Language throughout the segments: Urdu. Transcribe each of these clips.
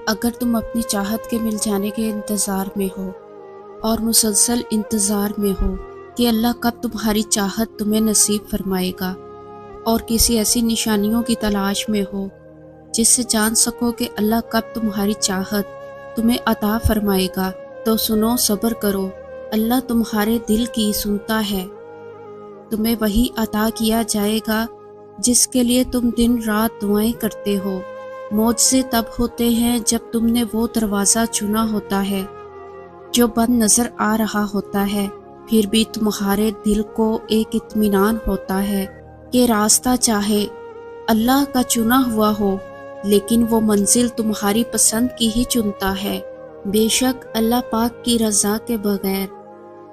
اگر تم اپنی چاہت کے مل جانے کے انتظار میں ہو اور مسلسل انتظار میں ہو کہ اللہ کب تمہاری چاہت تمہیں نصیب فرمائے گا، اور کسی ایسی نشانیوں کی تلاش میں ہو جس سے جان سکو کہ اللہ کب تمہاری چاہت تمہیں عطا فرمائے گا، تو سنو، صبر کرو، اللہ تمہارے دل کی سنتا ہے۔ تمہیں وہی عطا کیا جائے گا جس کے لیے تم دن رات دعائیں کرتے ہو۔ معجزے تب ہوتے ہیں جب تم نے وہ دروازہ چنا ہوتا ہے جو بند نظر آ رہا ہوتا ہے، پھر بھی تمہارے دل کو ایک اطمینان ہوتا ہے کہ راستہ چاہے اللہ کا چنا ہوا ہو، لیکن وہ منزل تمہاری پسند کی ہی چنتا ہے۔ بے شک اللہ پاک کی رضا کے بغیر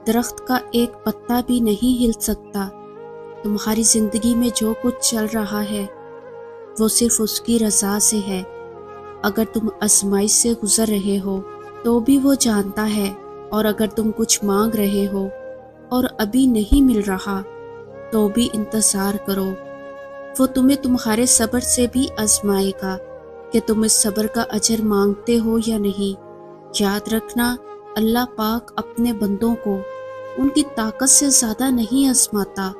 درخت کا ایک پتا بھی نہیں ہل سکتا۔ تمہاری زندگی میں جو کچھ چل رہا ہے وہ صرف اس کی رضا سے ہے۔ اگر تم آزمائش سے گزر رہے ہو تو بھی وہ جانتا ہے، اور اگر تم کچھ مانگ رہے ہو اور ابھی نہیں مل رہا تو بھی انتظار کرو۔ وہ تمہیں تمہارے صبر سے بھی آزمائے گا کہ تم اس صبر کا اجر مانگتے ہو یا نہیں۔ یاد رکھنا، اللہ پاک اپنے بندوں کو ان کی طاقت سے زیادہ نہیں آزماتا۔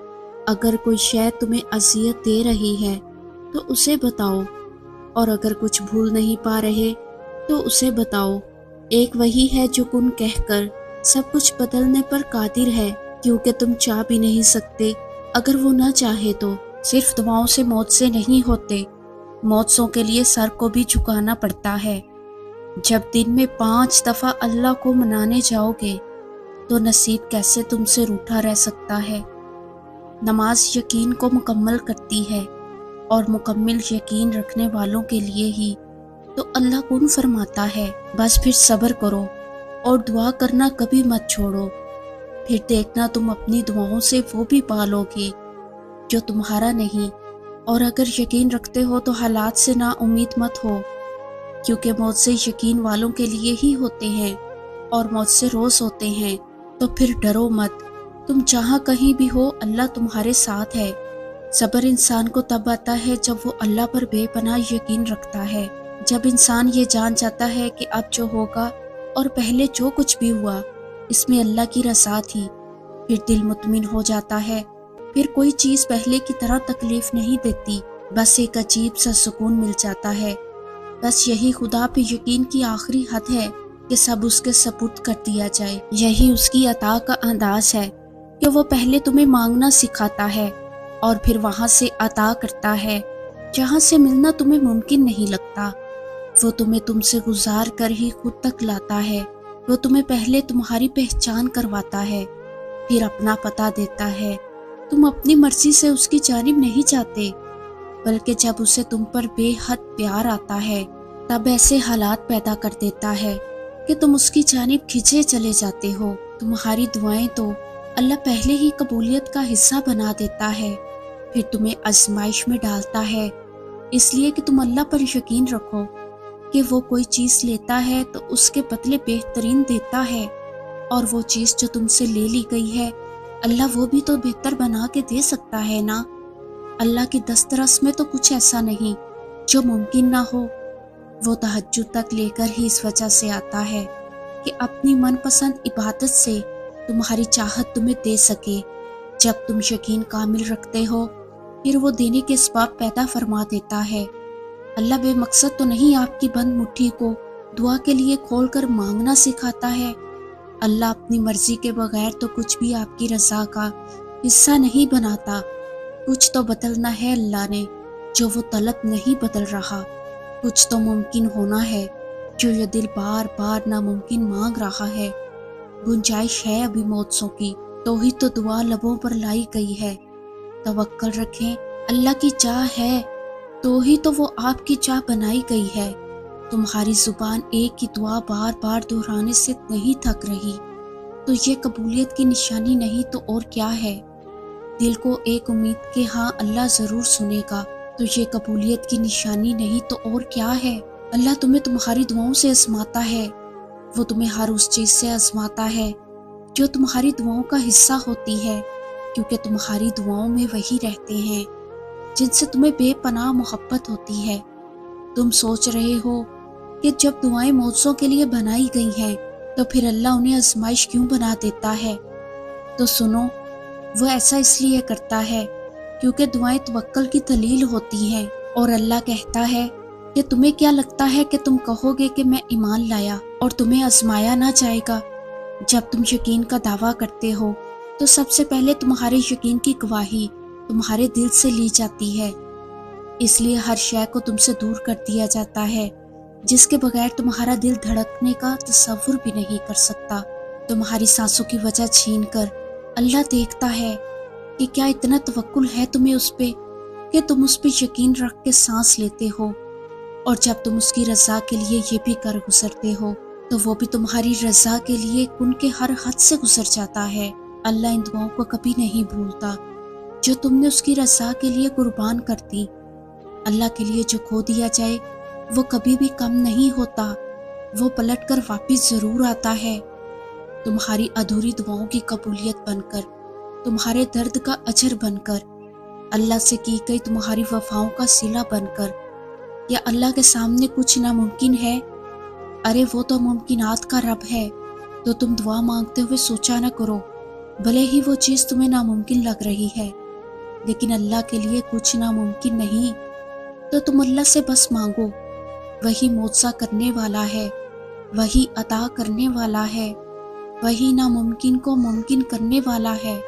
اگر کوئی شے تمہیں اذیت دے رہی ہے تو اسے بتاؤ، اور اگر کچھ بھول نہیں پا رہے تو اسے بتاؤ۔ ایک وہی ہے جو کن کہہ کر سب کچھ بدلنے پر قادر ہے، کیونکہ تم چاہ بھی نہیں سکتے اگر وہ نہ چاہے تو۔ صرف دعاؤں سے معجزے نہیں ہوتے، معجزوں کے لیے سر کو بھی جھکانا پڑتا ہے۔ جب دن میں 5 دفعہ اللہ کو منانے جاؤ گے تو نصیب کیسے تم سے روٹھا رہ سکتا ہے؟ نماز یقین کو مکمل کرتی ہے، اور مکمل یقین رکھنے والوں کے لیے ہی تو اللہ کن فرماتا ہے۔ بس پھر صبر کرو اور دعا کرنا کبھی مت چھوڑو، پھر دیکھنا تم اپنی دعاؤں سے وہ بھی پالو گے جو تمہارا نہیں۔ اور اگر یقین رکھتے ہو تو حالات سے نا امید مت ہو، کیونکہ معجزے یقین والوں کے لیے ہی ہوتے ہیں، اور معجزے روز ہوتے ہیں۔ تو پھر ڈرو مت، تم جہاں کہیں بھی ہو اللہ تمہارے ساتھ ہے۔ صبر انسان کو تب آتا ہے جب وہ اللہ پر بے پناہ یقین رکھتا ہے۔ جب انسان یہ جان جاتا ہے کہ اب جو ہوگا اور پہلے جو کچھ بھی ہوا اس میں اللہ کی رضا تھی، پھر دل مطمئن ہو جاتا ہے۔ پھر کوئی چیز پہلے کی طرح تکلیف نہیں دیتی، بس ایک عجیب سا سکون مل جاتا ہے۔ بس یہی خدا پہ یقین کی آخری حد ہے کہ سب اس کے سپرد کر دیا جائے۔ یہی اس کی عطا کا انداز ہے کہ وہ پہلے تمہیں مانگنا سکھاتا ہے اور پھر وہاں سے عطا کرتا ہے جہاں سے ملنا تمہیں ممکن نہیں لگتا۔ وہ تمہیں تم سے گزار کر ہی خود تک لاتا ہے۔ وہ تمہیں پہلے تمہاری پہچان کرواتا ہے، پھر اپنا پتہ دیتا ہے۔ تم اپنی مرضی سے اس کی جانب نہیں جاتے، بلکہ جب اسے تم پر بے حد پیار آتا ہے تب ایسے حالات پیدا کر دیتا ہے کہ تم اس کی جانب کھنچے چلے جاتے ہو۔ تمہاری دعائیں تو اللہ پہلے ہی قبولیت کا حصہ بنا دیتا ہے، پھر تمہیں آزمائش میں ڈالتا ہے، اس لیے کہ تم اللہ پر یقین رکھو کہ وہ کوئی چیز لیتا ہے تو اس کے بدلے بہترین دیتا ہے، اور وہ چیز جو تم سے لے لی گئی ہے اللہ وہ بھی تو بہتر بنا کے دے سکتا ہے نا۔ اللہ کی دسترس میں تو کچھ ایسا نہیں جو ممکن نہ ہو۔ وہ تہجد تک لے کر ہی اس وجہ سے آتا ہے کہ اپنی من پسند عبادت سے تمہاری چاہت تمہیں دے سکے۔ جب تم یقین کامل رکھتے ہو پھر وہ دینے کے اسباب پیدا فرما دیتا ہے۔ اللہ بے مقصد تو نہیں آپ کی بند مٹھی کو دعا کے لیے کھول کر مانگنا سکھاتا ہے۔ اللہ اپنی مرضی کے بغیر تو کچھ بھی آپ کی رضا کا حصہ نہیں بناتا۔ کچھ تو بدلنا ہے اللہ نے جو وہ طلب نہیں بدل رہا، کچھ تو ممکن ہونا ہے جو یہ دل بار بار ناممکن مانگ رہا ہے۔ گنجائش ہے ابھی معجزوں کی، تو ہی تو دعا لبوں پر لائی گئی ہے۔ توکل رکھیں، اللہ کی چاہ ہے تو ہی تو وہ آپ کی چاہ بنائی گئی ہے۔ تمہاری زبان ایک ہی دعا بار بار دہرانے سے نہیں تھک رہی تو یہ قبولیت کی نشانی نہیں تو اور کیا ہے؟ دل کو ایک امید کہ ہاں اللہ ضرور سنے گا تو یہ قبولیت کی نشانی نہیں تو اور کیا ہے؟ اللہ تمہیں تمہاری دعاؤں سے آزماتا ہے، وہ تمہیں ہر اس چیز سے آزماتا ہے جو تمہاری دعاؤں کا حصہ ہوتی ہے، کیونکہ تمہاری دعاؤں میں وہی رہتے ہیں جن سے تمہیں بے پناہ محبت ہوتی ہے۔ تم سوچ رہے ہو کہ جب دعائیں معجزوں کے لیے بنائی گئی ہیں تو پھر اللہ انہیں آزمائش کیوں بنا دیتا ہے؟ تو سنو، وہ ایسا اس لیے کرتا ہے کیونکہ دعائیں توکل کی دلیل ہوتی ہیں، اور اللہ کہتا ہے کہ تمہیں کیا لگتا ہے کہ تم کہو گے کہ میں ایمان لایا اور تمہیں آزمایا نہ جائے گا؟ جب تم یقین کا دعویٰ کرتے ہو تو سب سے پہلے تمہارے یقین کی گواہی تمہارے دل سے لی جاتی ہے، اس لیے ہر شے کو تم سے دور کر دیا جاتا ہے جس کے بغیر تمہارا دل دھڑکنے کا تصور بھی نہیں کر سکتا۔ تمہاری سانسوں کی وجہ چھین کر اللہ دیکھتا ہے کہ کیا اتنا توکل ہے تمہیں اس پہ کہ تم اس پہ یقین رکھ کے سانس لیتے ہو، اور جب تم اس کی رضا کے لیے یہ بھی کر گزرتے ہو تو وہ بھی تمہاری رضا کے لیے ان کے ہر حد سے گزر جاتا ہے۔ اللہ ان دعاؤں کو کبھی نہیں بھولتا جو تم نے اس کی رضا کے لیے قربان کر دی۔ اللہ کے لیے جو کھو دیا جائے وہ کبھی بھی کم نہیں ہوتا، وہ پلٹ کر واپس ضرور آتا ہے، تمہاری ادھوری دعاؤں کی قبولیت بن کر، تمہارے درد کا اجر بن کر، اللہ سے کی گئی تمہاری وفاؤں کا صلہ بن کر۔ کیا اللہ کے سامنے کچھ ناممکن ہے؟ ارے وہ تو ممکنات کا رب ہے، تو تم دعا مانگتے ہوئے سوچا نہ کرو، بھلے ہی وہ چیز تمہیں ناممکن لگ رہی ہے، لیکن اللہ کے لیے کچھ ناممکن نہیں، تو تم اللہ سے بس مانگو، وہی معجزہ کرنے والا ہے، وہی عطا کرنے والا ہے، وہی ناممکن کو ممکن کرنے والا ہے۔